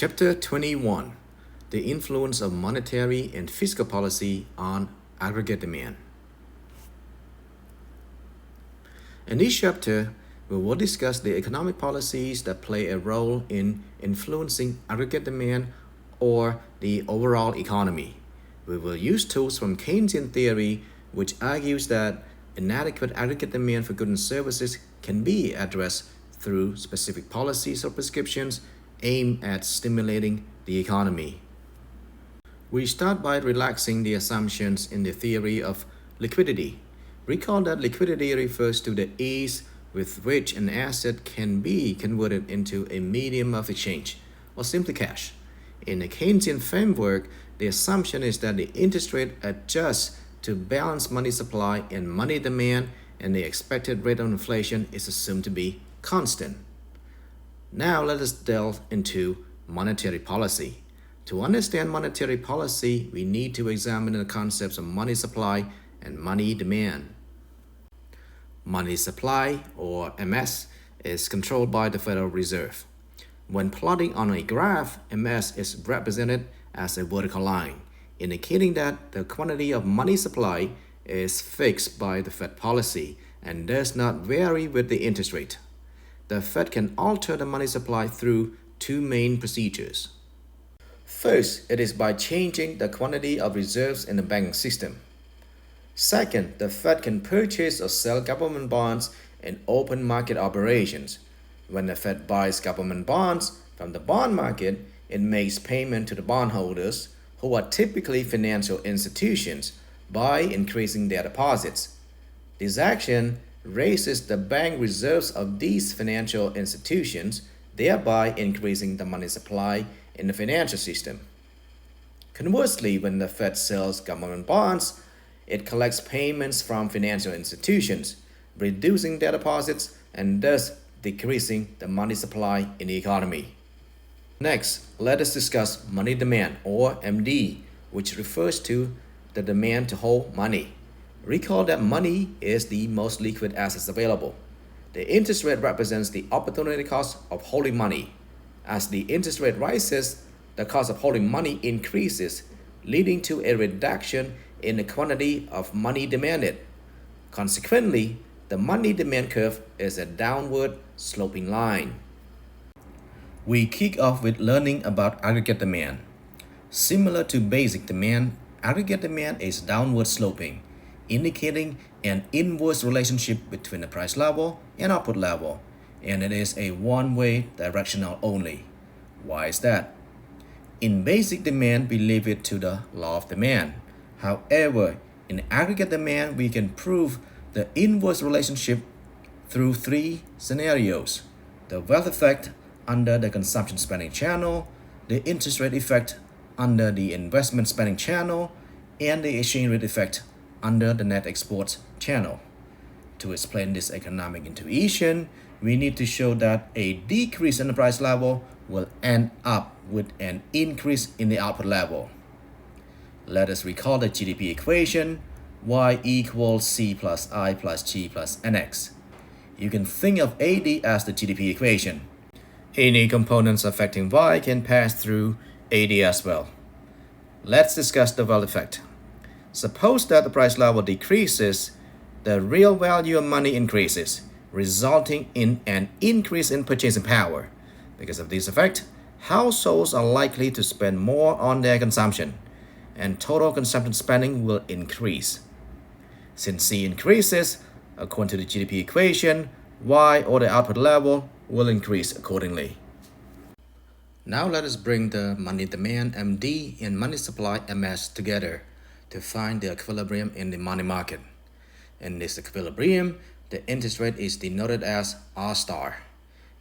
Chapter 21: The Influence of Monetary and Fiscal Policy on Aggregate Demand. In this chapter, we will discuss the economic policies that play a role in influencing aggregate demand or the overall economy. We will use tools from Keynesian theory, which argues that inadequate aggregate demand for goods and services can be addressed through specific policies or prescriptions aimed at stimulating the economy. We start by relaxing the assumptions in the theory of liquidity. Recall that liquidity refers to the ease with which an asset can be converted into a medium of exchange, or simply cash. In the Keynesian framework, the assumption is that the interest rate adjusts to balance money supply and money demand, and the expected rate of inflation is assumed to be constant. Now let us delve into monetary policy. To understand monetary policy, we need to examine the concepts of money supply and money demand. Money supply, or MS, is controlled by the Federal Reserve. When plotting on a graph, MS is represented as a vertical line, indicating that the quantity of money supply is fixed by the Fed policy and does not vary with the interest rate. The Fed can alter the money supply through two main procedures. First, it is by changing the quantity of reserves in the banking system. Second, the Fed can purchase or sell government bonds in open market operations. When the Fed buys government bonds from the bond market, it makes payment to the bondholders, who are typically financial institutions, by increasing their deposits. This action raises the bank reserves of these financial institutions, thereby increasing the money supply in the financial system. Conversely, when the Fed sells government bonds, it collects payments from financial institutions, reducing their deposits and thus decreasing the money supply in the economy. Next, let us discuss money demand, or MD, which refers to the demand to hold money. Recall that money is the most liquid assets available. The interest rate represents the opportunity cost of holding money. As the interest rate rises, the cost of holding money increases, leading to a reduction in the quantity of money demanded. Consequently, the money demand curve is a downward sloping line. We kick off with learning about aggregate demand. Similar to basic demand, aggregate demand is downward sloping, indicating an inverse relationship between the price level and output level, and it is a one-way directional only. Why is that? In basic demand, we leave it to the law of demand. However, in aggregate demand, we can prove the inverse relationship through three scenarios: the wealth effect under the consumption spending channel, the interest rate effect under the investment spending channel, and the exchange rate effect under the net export channel. To explain this economic intuition, we need to show that a decrease in the price level will end up with an increase in the output level. Let us recall the GDP equation: y equals c plus I plus g plus nx. You can think of AD as the GDP equation. Any components affecting y can pass through AD as well. Let's discuss the wealth effect. Suppose that the price level decreases, the real value of money increases, resulting in an increase in purchasing power. Because of this effect, households are likely to spend more on their consumption, and total consumption spending will increase. Since C increases, according to the GDP equation, Y, or the output level, will increase accordingly. Now let us bring the money demand MD and money supply MS together to find the equilibrium in the money market. In this equilibrium, the interest rate is denoted as R star,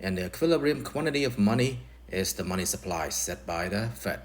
and the equilibrium quantity of money is the money supply set by the Fed.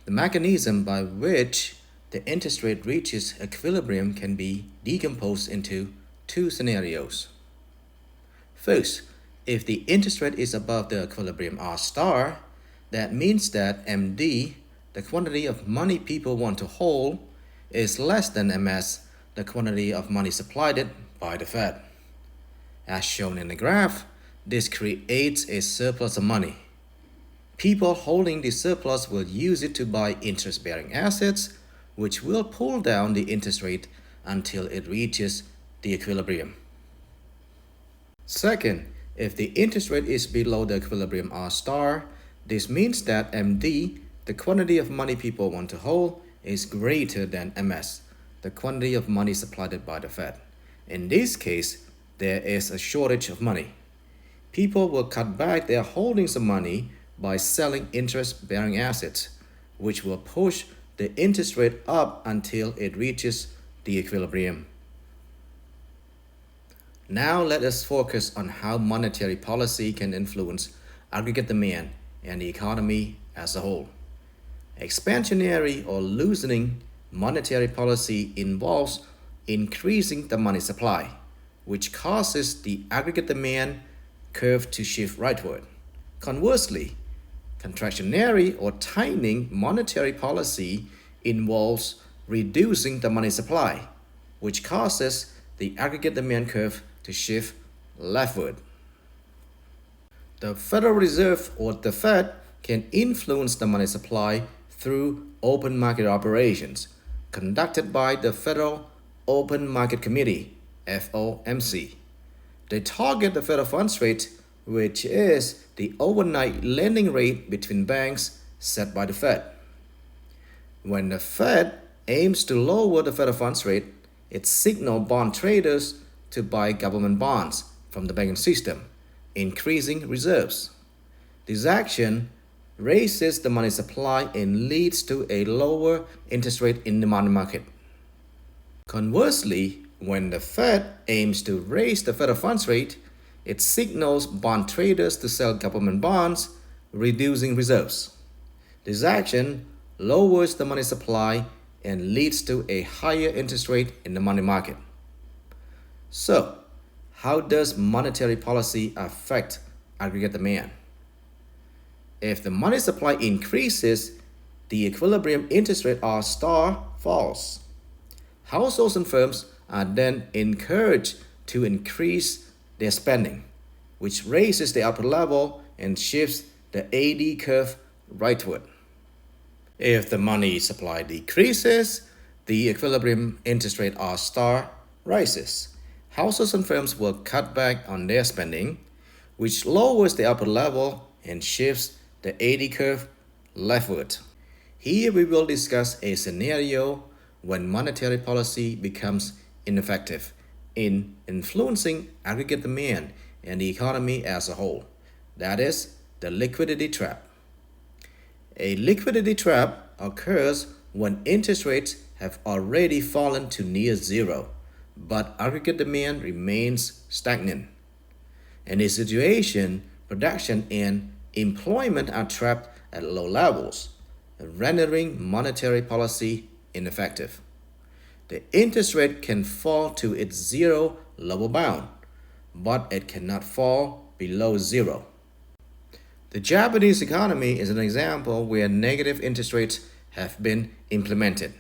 The mechanism by which the interest rate reaches equilibrium can be decomposed into two scenarios. First, if the interest rate is above the equilibrium R star, that means that MD, the quantity of money people want to hold, is less than MS, the quantity of money supplied by the Fed. As shown in the graph, this creates a surplus of money. People holding the surplus will use it to buy interest-bearing assets, which will pull down the interest rate until it reaches the equilibrium. Second, if the interest rate is below the equilibrium R star, this means that MD, the quantity of money people want to hold, is greater than MS, the quantity of money supplied by the Fed. In this case, there is a shortage of money. People will cut back their holdings of money by selling interest-bearing assets, which will push the interest rate up until it reaches the equilibrium. Now let us focus on how monetary policy can influence aggregate demand and the economy as a whole. Expansionary or loosening monetary policy involves increasing the money supply, which causes the aggregate demand curve to shift rightward. Conversely, contractionary or tightening monetary policy involves reducing the money supply, which causes the aggregate demand curve to shift leftward. The Federal Reserve, or the Fed, can influence the money supply through open market operations conducted by the Federal Open Market Committee, FOMC. They target the federal funds rate, which is the overnight lending rate between banks set by the Fed. When the Fed aims to lower the federal funds rate, it signals bond traders to buy government bonds from the banking system, increasing reserves. This action raises the money supply and leads to a lower interest rate in the money market. Conversely, when the Fed aims to raise the federal funds rate, it signals bond traders to sell government bonds, reducing reserves. This action lowers the money supply and leads to a higher interest rate in the money market. So, how does monetary policy affect aggregate demand? If the money supply increases, the equilibrium interest rate R star falls. Households and firms are then encouraged to increase their spending, which raises the output level and shifts the AD curve rightward. If the money supply decreases, the equilibrium interest rate R star rises. Households and firms will cut back on their spending, which lowers the output level and shifts the AD curve leftward. Here we will discuss a scenario when monetary policy becomes ineffective in influencing aggregate demand and the economy as a whole. That is, the liquidity trap. A liquidity trap occurs when interest rates have already fallen to near zero, but aggregate demand remains stagnant. In this situation, production and employment are trapped at low levels, rendering monetary policy ineffective. The interest rate can fall to its zero lower bound, but it cannot fall below zero. The Japanese economy is an example where negative interest rates have been implemented.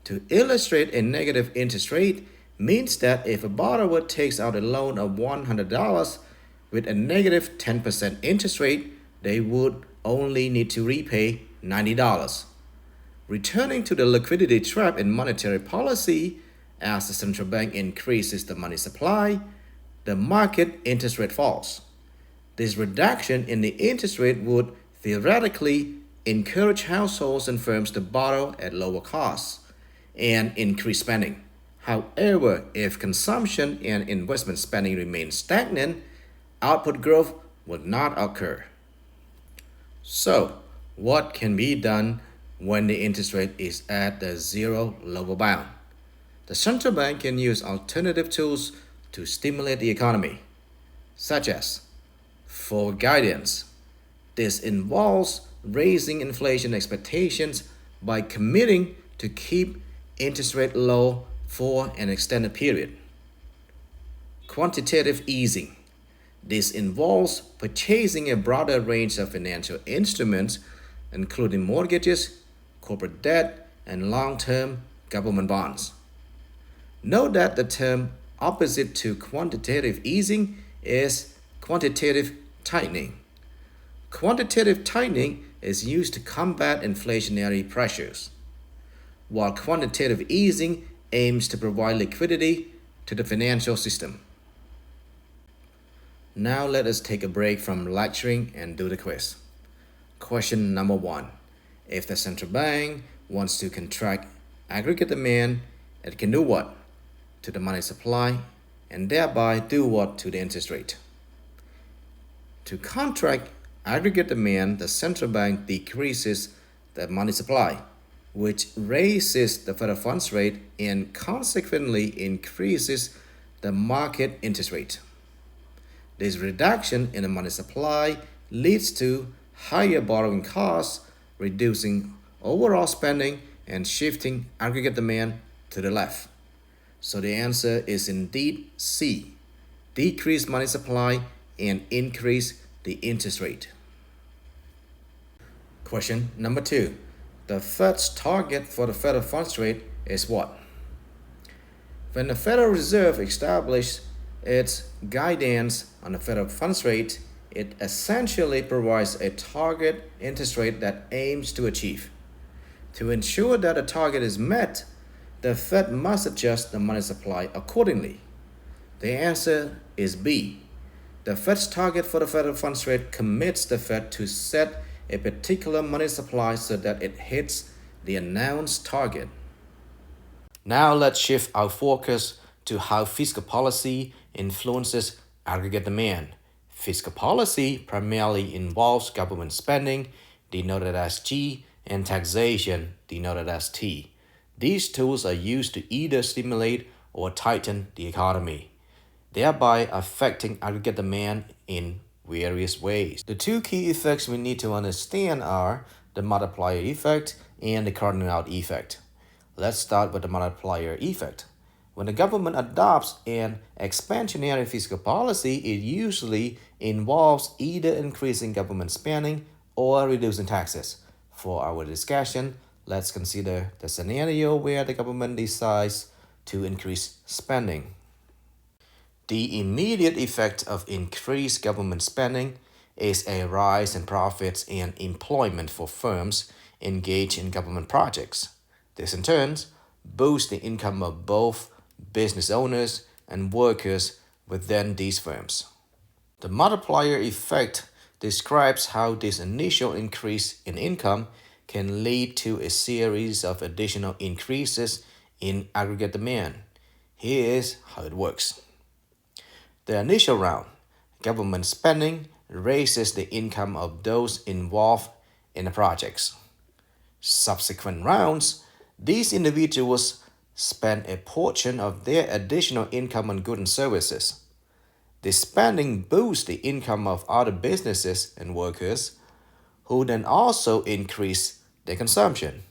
To illustrate, a negative interest rate means that if a borrower takes out a loan of $100 with a negative 10% interest rate, they would only need to repay $90. Returning to the liquidity trap in monetary policy, as the central bank increases the money supply, the market interest rate falls. This reduction in the interest rate would theoretically encourage households and firms to borrow at lower costs and increase spending. However, if consumption and investment spending remain stagnant, output growth would not occur. So, what can be done when the interest rate is at the zero lower bound? The central bank can use alternative tools to stimulate the economy, such as forward guidance. This involves raising inflation expectations by committing to keep interest rate low for an extended period. Quantitative easing. This involves purchasing a broader range of financial instruments, including mortgages, corporate debt, and long-term government bonds. Note that the term opposite to quantitative easing is quantitative tightening. Quantitative tightening is used to combat inflationary pressures, while quantitative easing aims to provide liquidity to the financial system. Now let us take a break from lecturing and do the quiz. Question number 1. If the central bank wants to contract aggregate demand, it can do what to the money supply and thereby do what to the interest rate? To contract aggregate demand, the central bank decreases the money supply, which raises the federal funds rate and consequently increases the market interest rate. This reduction in the money supply leads to higher borrowing costs, reducing overall spending and shifting aggregate demand to the left. So the answer is indeed C. Decrease money supply and increase the interest rate. Question number 2. The Fed's target for the federal funds rate is what? When the Federal Reserve established its guidance on the federal funds rate, it essentially provides a target interest rate that aims to achieve. To ensure that the target is met, the Fed must adjust the money supply accordingly. The answer is B. The Fed's target for the federal funds rate commits the Fed to set a particular money supply so that it hits the announced target. Now let's shift our focus to how fiscal policy influences aggregate demand. Fiscal policy primarily involves government spending, denoted as G, and taxation, denoted as T. These tools are used to either stimulate or tighten the economy, thereby affecting aggregate demand in various ways. The two key effects we need to understand are the multiplier effect and the crowding out effect. Let's start with the multiplier effect. When the government adopts an expansionary fiscal policy, it usually involves either increasing government spending or reducing taxes. For our discussion, let's consider the scenario where the government decides to increase spending. The immediate effect of increased government spending is a rise in profits and employment for firms engaged in government projects. This in turn boosts the income of both business owners and workers within these firms. The multiplier effect describes how this initial increase in income can lead to a series of additional increases in aggregate demand. Here is how it works. The initial round, government spending, raises the income of those involved in the projects. Subsequent rounds, these individuals spend a portion of their additional income on goods and services. The spending boosts the income of other businesses and workers, who then also increase their consumption.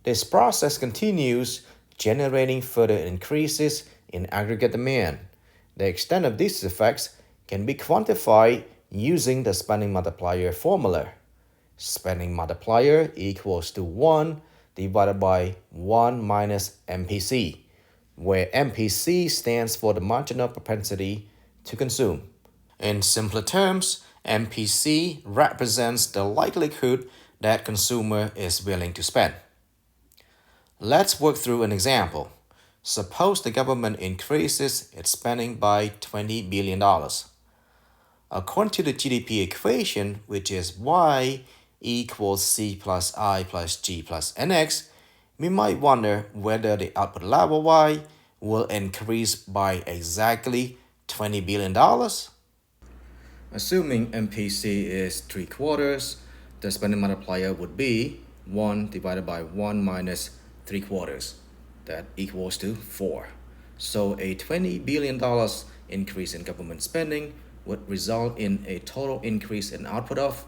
This process continues, generating further increases in aggregate demand. The extent of these effects can be quantified using the spending multiplier formula. Spending multiplier equals to 1 divided by 1 minus MPC, where MPC stands for the marginal propensity to consume. In simpler terms, MPC represents the likelihood that consumer is willing to spend. Let's work through an example. Suppose the government increases its spending by $20 billion. According to the GDP equation, which is Y equals C plus I plus G plus NX, we might wonder whether the output level Y will increase by exactly $20 billion. Assuming MPC is 3/4, the spending multiplier would be 1 divided by 1 minus 3/4. That equals to 4. So a $20 billion increase in government spending would result in a total increase in output of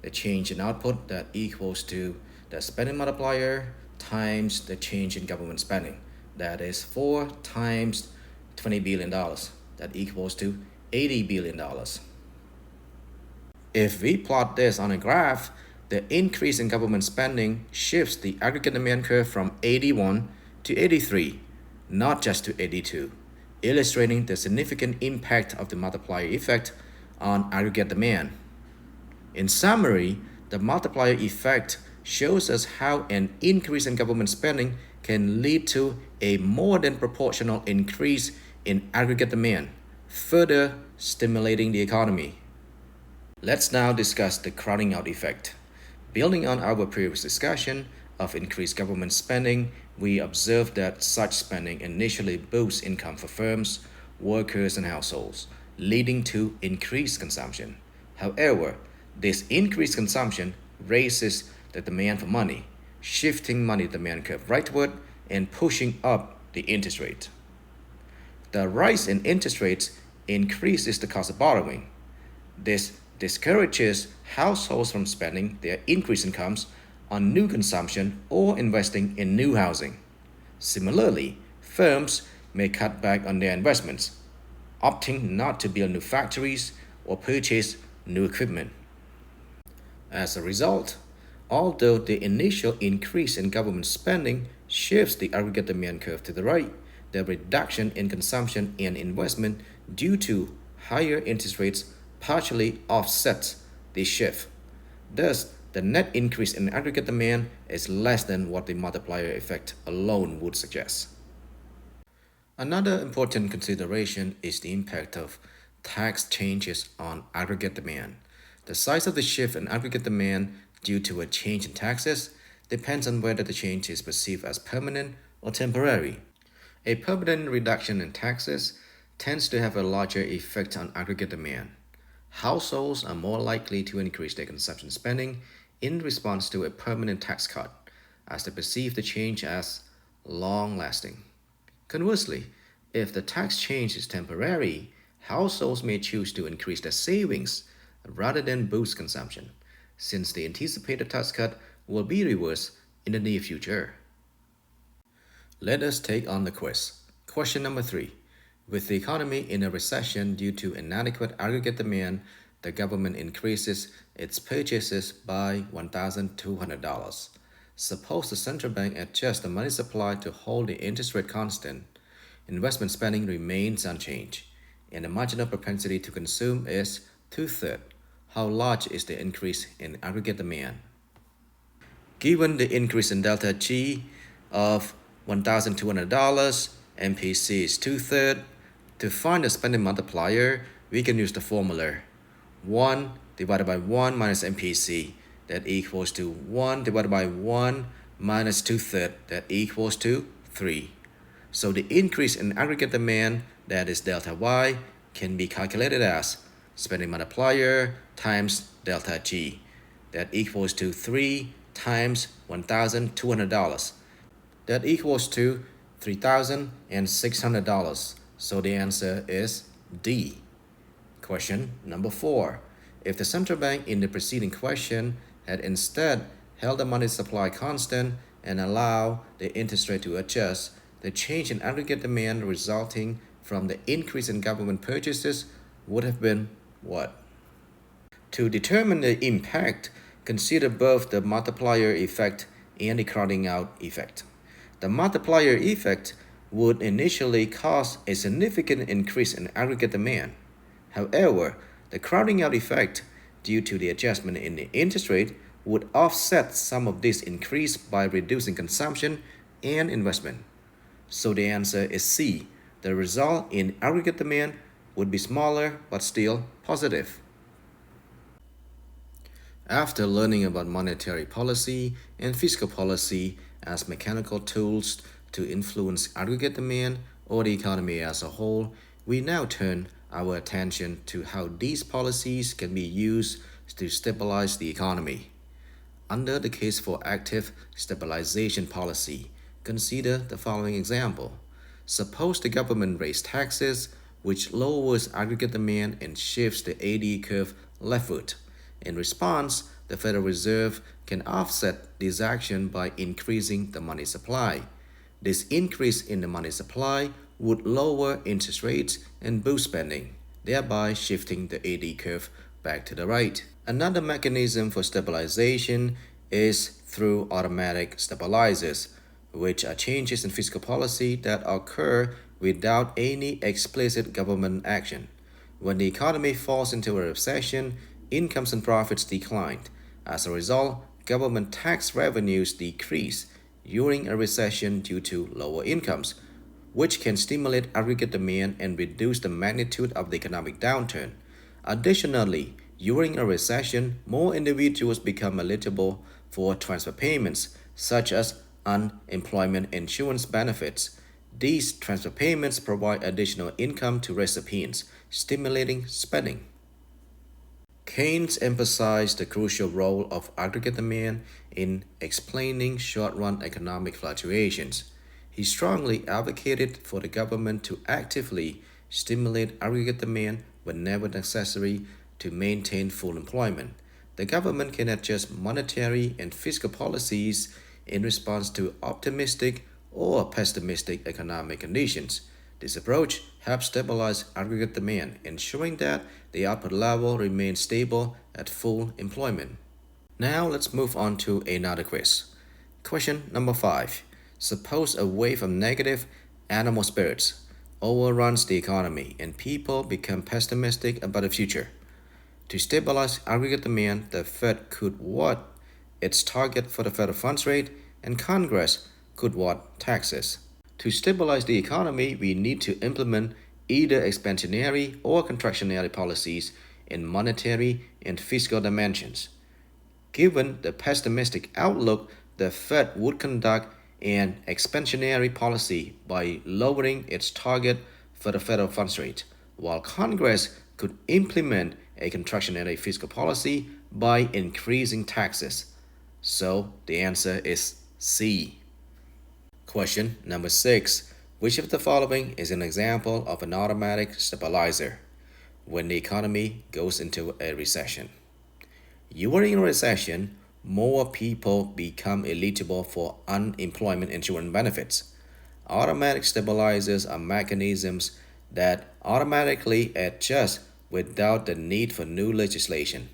the change in output that equals to the spending multiplier times the change in government spending. That is 4 times $20 billion. That equals to $80 billion. If we plot this on a graph, the increase in government spending shifts the aggregate demand curve from 81 to 83, not just to 82, illustrating the significant impact of the multiplier effect on aggregate demand. In summary, the multiplier effect shows us how an increase in government spending can lead to a more than proportional increase in aggregate demand, further stimulating the economy. Let's now discuss the crowding out effect. Building on our previous discussion of increased government spending, we observed that such spending initially boosts income for firms, workers, and households, leading to increased consumption. However, this increased consumption raises the demand for money, shifting money demand curve rightward and pushing up the interest rate. The rise in interest rates increases the cost of borrowing. This discourages households from spending their increased incomes on new consumption or investing in new housing. Similarly, firms may cut back on their investments, opting not to build new factories or purchase new equipment. As a result, although the initial increase in government spending shifts the aggregate demand curve to the right, the reduction in consumption and investment due to higher interest rates partially offsets this shift. Thus, the net increase in aggregate demand is less than what the multiplier effect alone would suggest. Another important consideration is the impact of tax changes on aggregate demand. The size of the shift in aggregate demand due to a change in taxes depends on whether the change is perceived as permanent or temporary. A permanent reduction in taxes tends to have a larger effect on aggregate demand. Households are more likely to increase their consumption spending in response to a permanent tax cut, as they perceive the change as long lasting. Conversely, if the tax change is temporary, households may choose to increase their savings rather than boost consumption, since the anticipated tax cut will be reversed in the near future. Let us take on the quiz. Question number 3. With the economy in a recession due to inadequate aggregate demand, the government increases its purchases by $1,200. Suppose the central bank adjusts the money supply to hold the interest rate constant. Investment spending remains unchanged, and the marginal propensity to consume is 2/3. How large is the increase in aggregate demand? Given the increase in delta G of $1,200, MPC is 2/3. To find the spending multiplier, we can use the formula 1 divided by 1 minus MPC, that equals to 1 divided by 1 minus 2/3, that equals to 3. So the increase in aggregate demand, that is delta Y, can be calculated as spending multiplier times delta G, that equals to 3 times $1,200. That equals to $3,600. So the answer is D. Question number 4. If the central bank in the preceding question had instead held the money supply constant and allowed the interest rate to adjust, the change in aggregate demand resulting from the increase in government purchases would have been what? To determine the impact, consider both the multiplier effect and the crowding out effect. The multiplier effect would initially cause a significant increase in aggregate demand. However, the crowding out effect, due to the adjustment in the interest rate, would offset some of this increase by reducing consumption and investment. So the answer is C. The result in aggregate demand would be smaller but still positive. After learning about monetary policy and fiscal policy as mechanical tools to influence aggregate demand or the economy as a whole, we now turn our attention to how these policies can be used to stabilize the economy. Under the case for active stabilization policy, consider the following example. Suppose the government raises taxes, which lowers aggregate demand and shifts the AD curve leftward. In response, the Federal Reserve can offset this action by increasing the money supply. This increase in the money supply would lower interest rates and boost spending, thereby shifting the AD curve back to the right. Another mechanism for stabilization is through automatic stabilizers, which are changes in fiscal policy that occur without any explicit government action. When the economy falls into a recession, incomes and profits decline. As a result, government tax revenues decrease during a recession due to lower incomes, which can stimulate aggregate demand and reduce the magnitude of the economic downturn. Additionally, during a recession, more individuals become eligible for transfer payments, such as unemployment insurance benefits. These transfer payments provide additional income to recipients, stimulating spending. Keynes emphasized the crucial role of aggregate demand in explaining short run economic fluctuations. He strongly advocated for the government to actively stimulate aggregate demand whenever necessary to maintain full employment. The government can adjust monetary and fiscal policies in response to optimistic or pessimistic economic conditions. This approach helps stabilize aggregate demand, ensuring that the output level remains stable at full employment. Now let's move on to another quiz. Question number 5. Suppose a wave of negative animal spirits overruns the economy and people become pessimistic about the future. To stabilize aggregate demand, the Fed could what? Its target for the federal funds rate, and Congress could what? Taxes. To stabilize the economy, we need to implement either expansionary or contractionary policies in monetary and fiscal dimensions. Given the pessimistic outlook, the Fed would conduct an expansionary policy by lowering its target for the federal funds rate, while Congress could implement a contractionary fiscal policy by increasing taxes. So the answer is C. Question number 6. Which of the following is an example of an automatic stabilizer when the economy goes into a recession? You are in a recession, more people become eligible for unemployment insurance benefits. Automatic stabilizers are mechanisms that automatically adjust without the need for new legislation.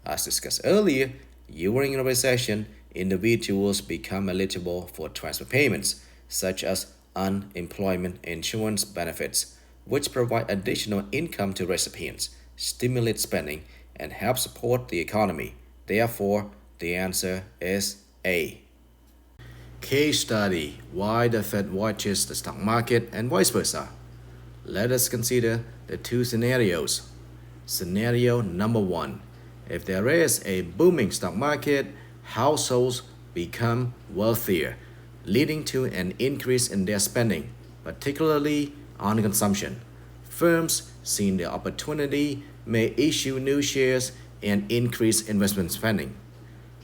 As discussed earlier, during a recession, individuals become eligible for transfer payments, such as unemployment insurance benefits, which provide additional income to recipients, stimulate spending, and help support the economy. Therefore, the answer is A. Case study: why the Fed watches the stock market and vice versa. Let us consider the two scenarios. Scenario number 1. If there is a booming stock market, households become wealthier, leading to an increase in their spending, particularly on consumption. Firms, seeing the opportunity, may issue new shares and increase investment spending.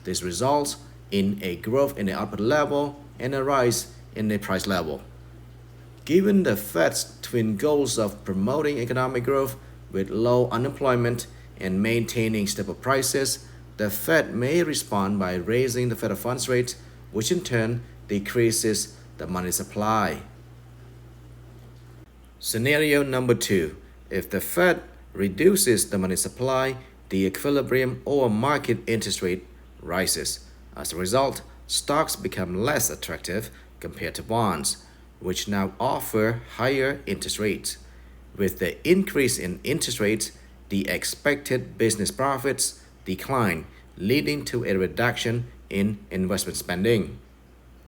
This results in a growth in the output level and a rise in the price level. Given the Fed's twin goals of promoting economic growth with low unemployment and maintaining stable prices, the Fed may respond by raising the federal funds rate, which in turn decreases the money supply. Scenario number 2. If the Fed reduces the money supply, the equilibrium or market interest rate rises. As a result, stocks become less attractive compared to bonds, which now offer higher interest rates. With the increase in interest rates, the expected business profits decline, leading to a reduction in investment spending.